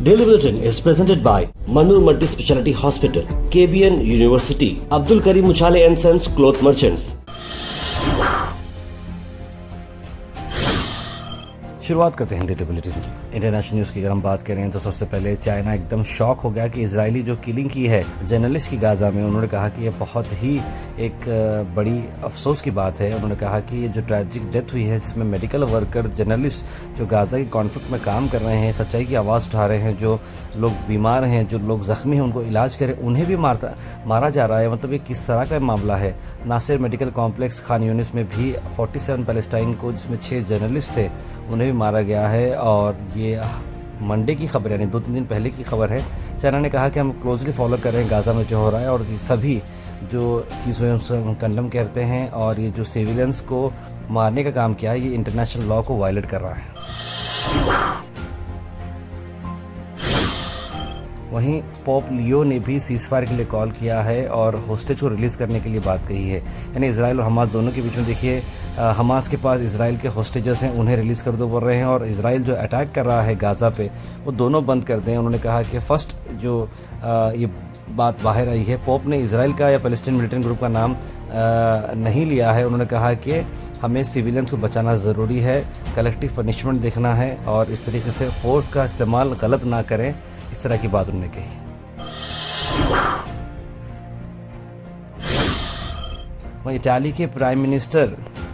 Daily Bulletin is presented by Manur Multi Speciality Hospital, KBN University, Abdul Karim Uchale and Sons Cloth Merchants. शुरुआत करते हैं daily bulletin की। International news की अगर हम बात करें तो सबसे पहले चाइना एकदम शॉक हो गया कि इजरायली जो किलिंग की है जर्नलिस्ट की गाजा में, उन्होंने कहा कि ये बहुत ही एक बड़ी अफसोस की बात है। उन्होंने कहा कि ये जो ट्रैजिक डेथ हुई है जिसमें मेडिकल वर्कर जर्नलिस्ट जो गाजा की कॉन्फ्लिक्ट में काम कर रहे हैं, सच्चाई की आवाज़ उठा रहे हैं, जो लोग बीमार हैं, जो लोग ज़ख्मी हैं, उनको इलाज करें, उन्हें भी मारा जा रहा है। मतलब ये किस तरह का मामला है। नासिर मेडिकल कॉम्प्लेक्स खान यूनिस में भी 47 पैलेस्टाइन को, जिसमें 6 जर्नलिस्ट थे, उन्हें भी मारा गया है। और ये मंडे की खबर यानी 2-3 दिन पहले की खबर है। चाइना ने कहा कि हम क्लोजली फॉलो कर रहे हैं गाज़ा में जो हो रहा है और ये सभी जो चीज़ हुई है उससे हम कंडम करते हैं। और ये जो सिविलियंस को मारने का काम किया है ये इंटरनेशनल लॉ को वायलेट कर रहा है। वहीं पोप लियो ने भी सीज़फायर के लिए कॉल किया है और होस्टेज को रिलीज़ करने के लिए बात कही है। यानी इजराइल और हमास दोनों के बीच में देखिए, हमास के पास इजराइल के होस्टेजर्स हैं, उन्हें रिलीज़ कर दो बोल रहे हैं, और इजराइल जो अटैक कर रहा है गाज़ा पे वो दोनों बंद कर दें। उन्होंने कहा कि फर्स्ट जो ये बात बाहर आई है, पोप ने इजराइल का या पैलेस्टाइन मिलिटेंट ग्रुप का नाम नहीं लिया है। उन्होंने कहा कि हमें सिविलियंस को बचाना ज़रूरी है, कलेक्टिव पनिशमेंट देखना है और इस तरीके से फोर्स का इस्तेमाल गलत ना करें, इस तरह की बात उन्होंने कही। वहीं इटाली के प्राइम मिनिस्टर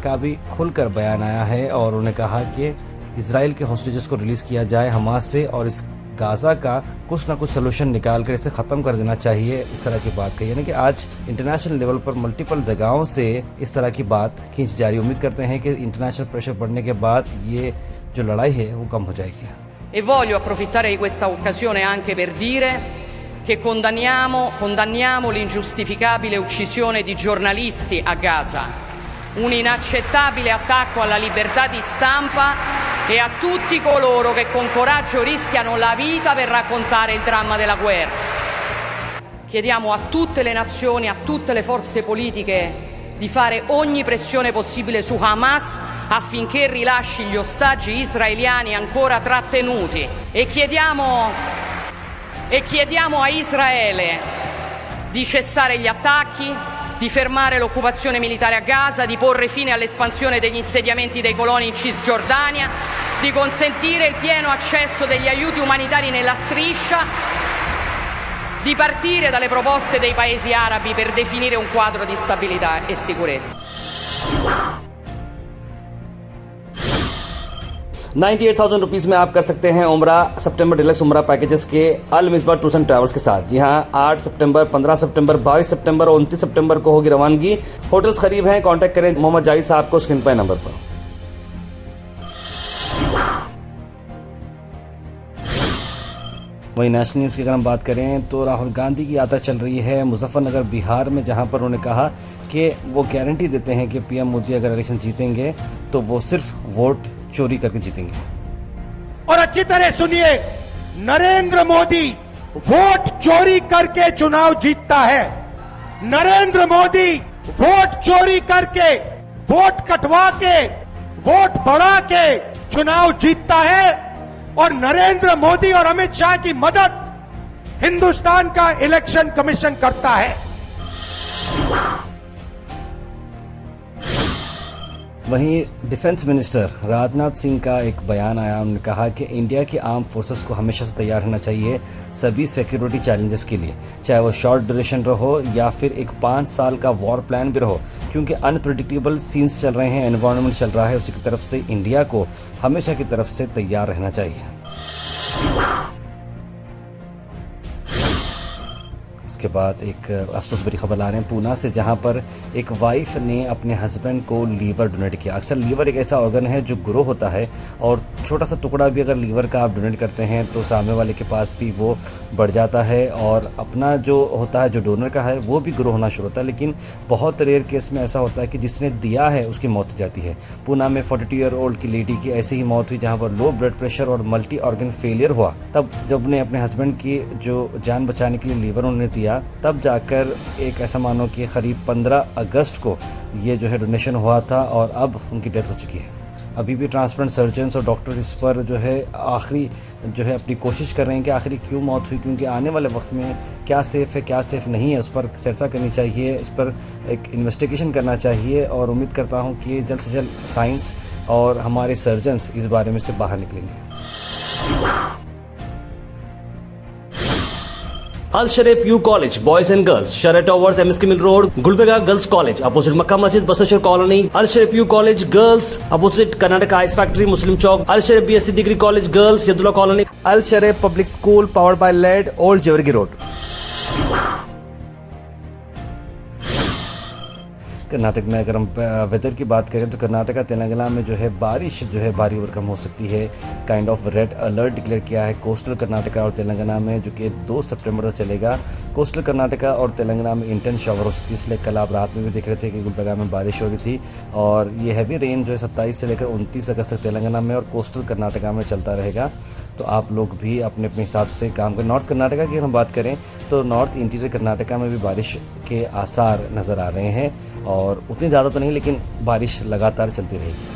का भी खुलकर बयान आया है और उन्होंने कहा कि इजराइल के हॉस्टेजेस को रिलीज़ किया जाए हमास से और इस गाज़ा का कुछ ना कुछ सलूशन निकाल कर इसे ख़त्म कर देना चाहिए, इस तरह की बात कही। यानी कि आज इंटरनेशनल लेवल पर मल्टीपल जगहों से इस तरह की बात खींच जा रही है। उम्मीद करते हैं कि इंटरनेशनल प्रेशर बढ़ने के बाद ये जो लड़ाई है वो कम हो जाएगी। E voglio approfittare di questa occasione anche per dire che condanniamo l'ingiustificabile uccisione di giornalisti a Gaza, un inaccettabile attacco alla libertà di stampa e a tutti coloro che con coraggio rischiano la vita per raccontare il dramma della guerra. Chiediamo a tutte le nazioni, a tutte le forze politiche di fare ogni pressione possibile su Hamas affinché rilasci gli ostaggi israeliani ancora trattenuti e chiediamo a Israele di cessare gli attacchi, di fermare l'occupazione militare a Gaza, di porre fine all'espansione degli insediamenti dei coloni in Cisgiordania, di consentire il pieno accesso degli aiuti umanitari nella striscia, di partire dalle proposte dei paesi arabi per definire un quadro di stabilità e sicurezza. 98,000 rupees में आप कर सकते हैं उम्रा सितंबर deluxe उम्रा packages के अल Misbah tours and travels के साथ। जी हाँ, 8 सितंबर, 15 सितंबर, 22 सितंबर और 29 सितंबर को होगी रवानगी। होटल्स करीब हैं, कांटेक्ट करें मोहम्मद जाहिद साहब को स्क्रीन पर नंबर पर। वहीं नेशनल न्यूज़ की अगर हम बात करें तो राहुल गांधी की यात्रा चल रही है मुजफ्फरनगर बिहार में, जहां पर उन्होंने कहा कि वो गारंटी देते हैं कि पीएम मोदी अगर इलेक्शन जीतेंगे तो वो सिर्फ वोट चोरी करके जीतेंगे। और अच्छी तरह सुनिए, नरेंद्र मोदी वोट चोरी करके चुनाव जीतता है। नरेंद्र मोदी वोट चोरी करके, वोट कटवा के, वोट बढ़ा के चुनाव जीतता है। और नरेंद्र मोदी और अमित शाह की मदद हिंदुस्तान का इलेक्शन कमीशन करता है। वहीं डिफेंस मिनिस्टर राजनाथ सिंह का एक बयान आया। उन्होंने कहा कि इंडिया की आर्म फोर्सेस को हमेशा से तैयार रहना चाहिए सभी सिक्योरिटी चैलेंजेस के लिए, चाहे वो शॉर्ट ड्यूरेशन रहो या फिर एक 5 साल का वॉर प्लान भी रहो, क्योंकि अनप्रेडिक्टेबल सीन्स चल रहे हैं, एनवायरनमेंट चल रहा है। उसी की तरफ से इंडिया को हमेशा की तरफ से तैयार रहना चाहिए। उसके बाद एक अफसोस भरी खबर ला रहे हैं पूना से, जहां पर एक वाइफ ने अपने हस्बैंड को लीवर डोनेट किया। अक्सर लीवर एक ऐसा ऑर्गन है जो ग्रो होता है और छोटा सा टुकड़ा भी अगर लीवर का आप डोनेट करते हैं तो सामने वाले के पास भी वो बढ़ जाता है और अपना जो होता है, जो डोनर का है, वो भी ग्रो होना शुरू होता है। लेकिन बहुत रेयर केस में ऐसा होता है कि जिसने दिया है उसकी मौत हो जाती है। पूना में 42 ईयर ओल्ड की लेडी की ऐसी ही मौत हुई, जहाँ पर लो ब्लड प्रेशर और मल्टी ऑर्गन फेलियर हुआ। तब जब उन्हें अपने हस्बैंड की जो जान बचाने के लिए लीवर उन्होंने दिया, तब जाकर एक ऐसा मानो कि करीब 15 अगस्त को ये जो है डोनेशन हुआ था और अब उनकी डेथ हो चुकी है। अभी भी ट्रांसप्लांट सर्जन्स और डॉक्टर्स इस पर जो है आखिरी जो है अपनी कोशिश कर रहे हैं कि आखिरी क्यों मौत हुई, क्योंकि आने वाले वक्त में क्या सेफ़ है क्या सेफ़ नहीं है उस पर चर्चा करनी चाहिए, इस पर एक इन्वेस्टिगेशन करना चाहिए। और उम्मीद करता हूँ कि जल्द से जल्द साइंस और हमारे सर्जन्स इस बारे में से बाहर निकलेंगे। Al Sharif U College, Boys and Girls, Shara Towers, MSK Mill Road, Gulbega Girls College, opposite Makkah Masjid, Basashar Colony. Al Sharif U College Girls, opposite Karnataka Ice Factory, Muslim Chowk. Al Sharif BSc Degree College Girls, Yadullah Colony. Al Sharif Public School powered by LED, Old Jewargi Road। Karnataka में अगर हम weather की बात करें तो कर्नाटका तेलंगाना में जो है बारिश जो है भारी भरकम हो सकती है। Kind of red alert declare किया है कोस्टल कर्नाटका और तेलंगाना में, जो कि 2 सितंबर तक चलेगा। कोस्टल कर्नाटका और तेलंगाना में इंटेंस शावर हो सकती है, इसलिए कल आप रात में भी देख रहे थे कि गुलबर्गा में बारिश हो रही थी। और ये हैवी रेन जो है 27 से लेकर 29 अगस्त तक तेलंगाना में और कोस्टल कर्नाटका में चलता रहेगा। तो आप लोग भी अपने अपने हिसाब से काम करें। नॉर्थ कर्नाटका की हम बात करें तो नॉर्थ इंटीरियर कर्नाटका में भी बारिश के आसार नज़र आ रहे हैं, और उतनी ज़्यादा तो नहीं लेकिन बारिश लगातार चलती रहेगी।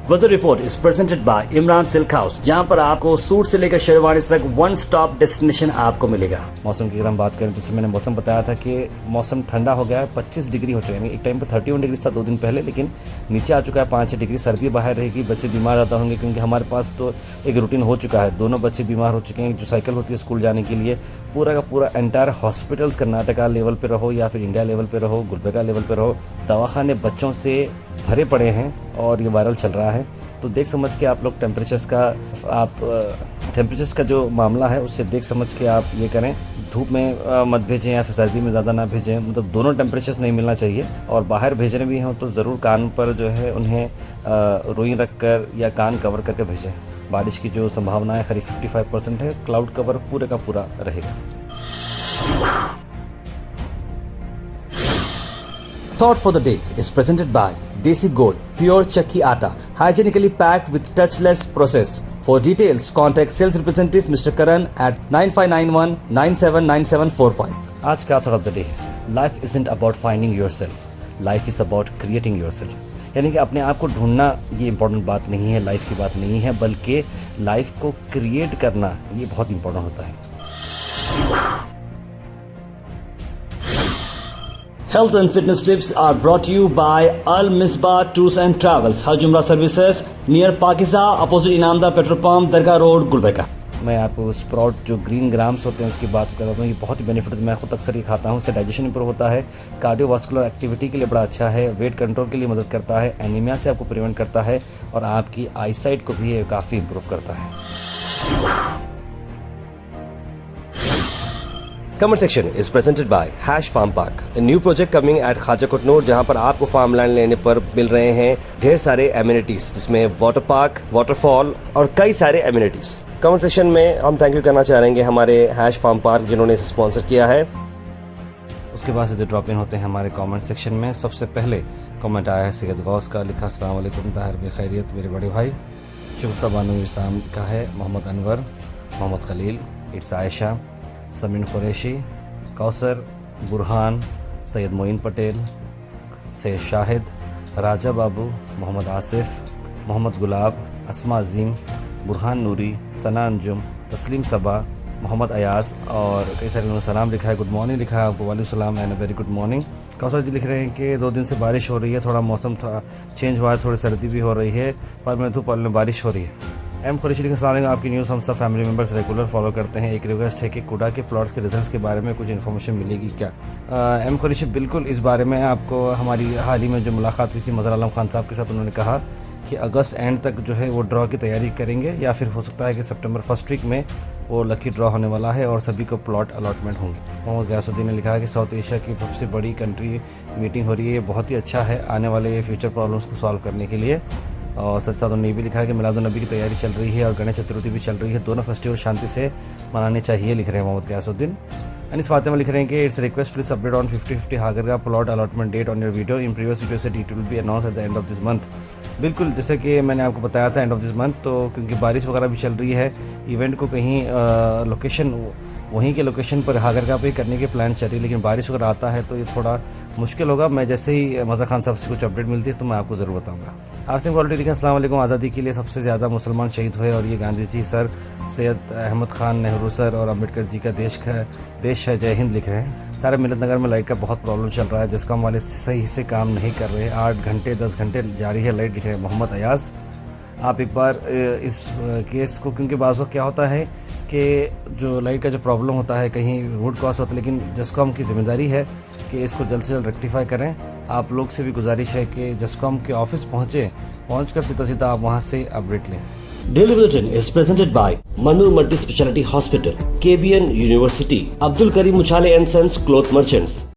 Weather report is presented by Imran Silk House, जहां पर आपको सूट से लेकर शेरवानी तक वन स्टॉप डेस्टिनेशन आपको मिलेगा। मौसम की अगर हम बात करें तो जैसे मैंने मौसम बताया था कि मौसम ठंडा हो गया है, 25 डिग्री हो चुका है। एक टाइम पर 31 डिग्री था 2 दिन पहले, लेकिन नीचे आ चुका है 5-6 डिग्री। सर्दी बाहर रहेगी, बच्चे बीमार ज़्यादा होंगे, क्योंकि हमारे पास तो एक रूटीन हो चुका है। दोनों बच्चे बीमार हो चुके हैं, जो साइकिल होती है स्कूल जाने के लिए, पूरा का पूरा एंटायर हॉस्पिटल्स कर्नाटका लेवल पर रहो या फिर इंडिया लेवल पर रहो, गुलबर्गा लेवल पर रहो, दवाखाने बच्चों से भरे पड़े हैं और ये वायरल चल रहा है। तो देख समझ के आप लोग टेम्परेचर्स का जो मामला है उससे देख समझ के आप ये करें। धूप में मत भेजें या फिर सर्दी में ज़्यादा ना भेजें, मतलब दोनों टेम्परेचर्स नहीं मिलना चाहिए। और बाहर भेजने भी हों तो ज़रूर कान पर जो है उन्हें रुई रख कर या कान कवर करके भेजें। बारिश की जो संभावना है करीब 55% है, क्लाउड कवर पूरे का पूरा रहेगा। Thought for the day is presented by Desi Gold, pure chakki atta, hygienically packed with touchless process. For details, contact sales representative Mr. Karan at 9591 979745. आज का thought of the day, life isn't about finding yourself, life is about creating yourself. यानी कि अपने आप को ढूंढना ये important बात नहीं है, लाइफ की बात नहीं है, बल्कि लाइफ को क्रिएट करना ये बहुत इंपॉर्टेंट होता है। Health and fitness tips are brought to you by Al Misbah Tours and Travels, Hajj Umrah Services, near Pakiza, opposite Inamda Petrol Pump, Dargah Road, Gulbarga. मैं आपको स्प्राउट जो ग्रीन ग्राम्स होते हैं उसकी बात करता हूँ। ये बहुत ही बेनिफिट है, मैं खुद अक्सर ये खाता हूँ। इससे डाइजेशन इंप्रूव होता है, कार्डियोवास्कुलर एक्टिविटी के लिए बड़ा अच्छा है, वेट कंट्रोल के लिए मदद करता है, एनीमिया से आपको प्रिवेंट करता है, और आपकी आईसाइट को भी ये काफ़ी इंप्रूव करता है। Comment section is presented by Hash Farm Park, a new project coming at Khaja Kotnoor, जहां पर आपको फार्म लैंड लेने पर मिल रहे हैं ढेर सारे एमिनिटीज, जिसमें वाटर पार्क, वाटरफॉल और कई सारे एमिनिटीज। कमेंट सेक्शन में हम थैंक यू करना चाहेंगे हमारे हैश फार्म पार्क जिन्होंने इसे स्पॉन्सर किया है। उसके बाद सीधे ड्रॉप इन होते हैं हमारे कमेंट सेक्शन में। सबसे पहले कमेंट आया है सैयद गौस का, लिखा अस्सलाम वालेकुम ताहिर भाई, खैरियत मेरे बड़े भाई। शुगुफ्ता बानो इसाम लिखा है मोहम्मद अनवर, मोहम्मद खलील, इट्स आयशा, समीन कुरैशी, कौसर, बुरहान, सैयद मोइन पटेल, सैयद शाहिद, राजा बाबू, मोहम्मद आसिफ, मोहम्मद गुलाब, अस्मा अजीम, बुरहान नूरी, सना अंजुम, तस्लीम सबा, मोहम्मद अयाज और कई सारे लोगों ने सलाम लिखा है, गुड मॉर्निंग लिखा है आपको, वालेकुम सलाम and very good morning. Kausar ji लिख रहे हैं कि 2 दिन से बारिश हो रही है, थोड़ा मौसम चेंज हुआ है, थोड़ी सर्दी भी हो रही है, पर मैं धूप में बारिश हो रही है। एम कुरैशी लिखा अस्सलाम वालेकुम, आपकी न्यूज़ हम सब फैमिली मेम्बर्स रेगुलर फॉलो करते हैं। एक रिक्वेस्ट है कि कुडा के प्लॉट्स के रिजल्ट्स के बारे में कुछ इन्फॉर्मेशन मिलेगी क्या? एम कुरैशी बिल्कुल, इस बारे में आपको हमारी हाल ही में जो मुलाकात हुई थी मज़हर आलम खान साहब के साथ, उन्होंने कहा कि अगस्त एंड तक जो है वो ड्रॉ की तैयारी करेंगे, या फिर हो सकता है कि सितंबर फर्स्ट वीक में वो लकी ड्रॉ होने वाला है और सभी को प्लॉट अलॉटमेंट होंगे। मोहम्मद गयासुद्दीन ने लिखा है कि साउथ एशिया की सबसे बड़ी कंट्री मीटिंग हो रही है, ये बहुत ही अच्छा है आने वाले ये फ्यूचर प्रॉब्लम्स को सॉल्व करने के लिए। और साथ साथ उन्होंने भी लिखा है कि मिलादुन्नबी की तैयारी चल रही है और गणेश चतुर्थी भी चल रही है, दोनों फेस्टिवल शांति से मनाने चाहिए, लिख रहे हैं मोहम्मद गयासुद्दीन। अनिस फातिमा लिख रहे हैं कि it's request please update on 50-50 हागर का plot allotment date on your video in previous video से detail will be announce at the end of this month. बिल्कुल, जैसे कि मैंने आपको बताया था एंड ऑफ दिस मंथ, तो क्योंकि बारिश वगैरह भी चल रही है, इवेंट को कहीं लोकेशन वहीं के लोकेशन पर हागरगा पे करने के प्लान चल रही है, लेकिन बारिश वगैरह आता है तो ये थोड़ा मुश्किल होगा। मैं जैसे ही मज़ा खान साहब से कुछ अपडेट मिलती है तो मैं आपको ज़रूर बताऊँगा। आसिम क्वालिटी लिखें, अस्सलाम वालेकुम। आज़ादी के लिए सबसे ज़्यादा मुसलमान शहीद हुए और ये गांधी जी सर, सैयद अहमद ख़ान, नेहरू सर और अम्बेडकर जी का देश है, जय हिंद लिख रहे हैं। तारा मिलत नगर में लाइट का बहुत प्रॉब्लम चल रहा है, जिसकॉम वाले सही से काम नहीं कर रहे, 8 घंटे 10 घंटे जारी है लाइट लिख रहे हैं मोहम्मद अयाज़। आप एक बार इस केस को, क्योंकि बाज़ वक्त क्या होता है कि जो लाइट का जो प्रॉब्लम होता है कहीं रूट कॉज होता है, लेकिन जस्कॉम की जिम्मेदारी है कि इसको जल्द से जल्द रेक्टिफाई करें। आप लोग से भी गुजारिश है कि जस्कॉम के ऑफिस पहुंचकर सीधा आप वहां से अपडेट लें। Daily Bulletin is presented by Manu Multi Speciality Hospital, KBN University, Abdul Karim Uchale and Sons Cloth Merchants.